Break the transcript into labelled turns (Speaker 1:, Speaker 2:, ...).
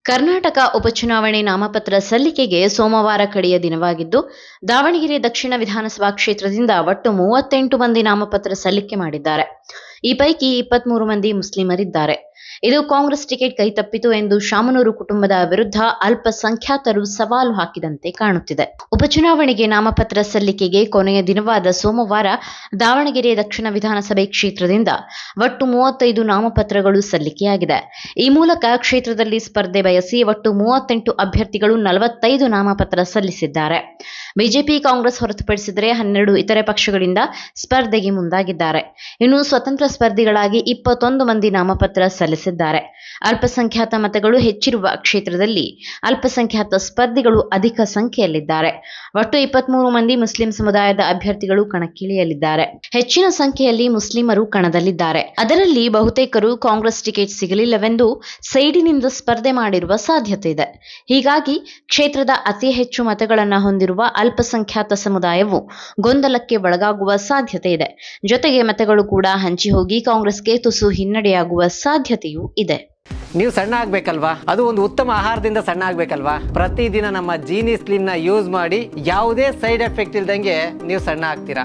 Speaker 1: ಕರ್ನಾಟಕ ಉಪಚುನಾವಣೆ ನಾಮಪತ್ರ ಸಲ್ಲಿಕೆಗೆ ಸೋಮವಾರ ಕಡೆಯ ದಿನವಾಗಿದ್ದು, ದಾವಣಗೆರೆ ದಕ್ಷಿಣ ವಿಧಾನಸಭಾ ಕ್ಷೇತ್ರದಿಂದ ಒಟ್ಟು 38 ಮಂದಿ ನಾಮಪತ್ರ ಸಲ್ಲಿಕೆ ಮಾಡಿದ್ದಾರೆ. ಈ ಪೈಕಿ 23 ಮಂದಿ ಮುಸ್ಲಿಮರಿದ್ದಾರೆ. ಇದು ಕಾಂಗ್ರೆಸ್ ಟಿಕೆಟ್ ಕೈತಪ್ಪಿತು ಎಂದು ಶಾಮನೂರು ಕುಟುಂಬದ ವಿರುದ್ಧ ಅಲ್ಪಸಂಖ್ಯಾತರು ಸವಾಲು ಹಾಕಿದಂತೆ ಕಾಣುತ್ತಿದೆ. ಉಪಚುನಾವಣೆಗೆ ನಾಮಪತ್ರ ಸಲ್ಲಿಕೆಗೆ ಕೊನೆಯ ದಿನವಾದ ಸೋಮವಾರ ದಾವಣಗೆರೆ ದಕ್ಷಿಣ ವಿಧಾನಸಭೆ ಕ್ಷೇತ್ರದಿಂದ ಒಟ್ಟು 35 ನಾಮಪತ್ರಗಳು ಸಲ್ಲಿಕೆಯಾಗಿದೆ. ಈ ಮೂಲಕ ಕ್ಷೇತ್ರದಲ್ಲಿ ಸ್ಪರ್ಧೆ ಬಯಸಿ ಒಟ್ಟು 38 ಅಭ್ಯರ್ಥಿಗಳು 45 ನಾಮಪತ್ರ ಸಲ್ಲಿಸಿದ್ದಾರೆ. ಬಿಜೆಪಿ, ಕಾಂಗ್ರೆಸ್ ಹೊರತುಪಡಿಸಿದರೆ 12 ಇತರೆ ಪಕ್ಷಗಳಿಂದ ಸ್ಪರ್ಧೆಗೆ ಮುಂದಾಗಿದ್ದಾರೆ. ಇನ್ನು ಸ್ವತಂತ್ರ ಸ್ಪರ್ಧಿಗಳಾಗಿ 21 ಮಂದಿ ನಾಮಪತ್ರ ಸಲ್ಲಿಸಿದ್ದಾರೆ. ಅಲ್ಪಸಂಖ್ಯಾತ ಮತಗಳು ಹೆಚ್ಚಿರುವ ಕ್ಷೇತ್ರದಲ್ಲಿ ಅಲ್ಪಸಂಖ್ಯಾತ ಸ್ಪರ್ಧಿಗಳು ಅಧಿಕ ಸಂಖ್ಯೆಯಲ್ಲಿದ್ದಾರೆ. ಒಟ್ಟು 23 ಮಂದಿ ಮುಸ್ಲಿಂ ಸಮುದಾಯದ ಅಭ್ಯರ್ಥಿಗಳು ಕಣಕ್ಕಿಳಿಯಲಿದ್ದಾರೆ. ಹೆಚ್ಚಿನ ಸಂಖ್ಯೆಯಲ್ಲಿ ಮುಸ್ಲಿಮರು ಕಣದಲ್ಲಿದ್ದಾರೆ. ಅದರಲ್ಲಿ ಬಹುತೇಕರು ಕಾಂಗ್ರೆಸ್ ಟಿಕೆಟ್ ಸಿಗಲಿಲ್ಲವೆಂದು ಸೈಡಿನಿಂದ ಸ್ಪರ್ಧೆ ಮಾಡಿರುವ ಸಾಧ್ಯತೆ ಇದೆ. ಹೀಗಾಗಿ ಕ್ಷೇತ್ರದ ಅತಿ ಹೆಚ್ಚು ಮತಗಳನ್ನು ಹೊಂದಿರುವ ಅಲ್ಪಸಂಖ್ಯಾತ ಸಮುದಾಯವು ಗೊಂದಲಕ್ಕೆ ಒಳಗಾಗುವ ಸಾಧ್ಯತೆ ಇದೆ. ಜೊತೆಗೆ ಮತಗಳು ಕೂಡ ಹಂಚಿ ಹೋಗಿ ಕಾಂಗ್ರೆಸ್ಗೆ ತುಸು ಹಿನ್ನಡೆಯಾಗುವ ಸಾಧ್ಯತೆಯೂ ಇದೆ.
Speaker 2: ನೀವು ಸಣ್ಣ ಆಗ್ಬೇಕಲ್ವಾ? ಅದು ಒಂದು ಉತ್ತಮ ಆಹಾರದಿಂದ ಸಣ್ಣ ಆಗ್ಬೇಕಲ್ವಾ? ಪ್ರತಿದಿನ ನಮ್ಮ ಜೀನಿ ಸ್ಲಿಮ್ ನ ಯೂಸ್ ಮಾಡಿ ಯಾವುದೇ ಸೈಡ್ ಎಫೆಕ್ಟ್ ಇಲ್ದಂಗೆ ನೀವು ಸಣ್ಣ ಆಗ್ತೀರಾ.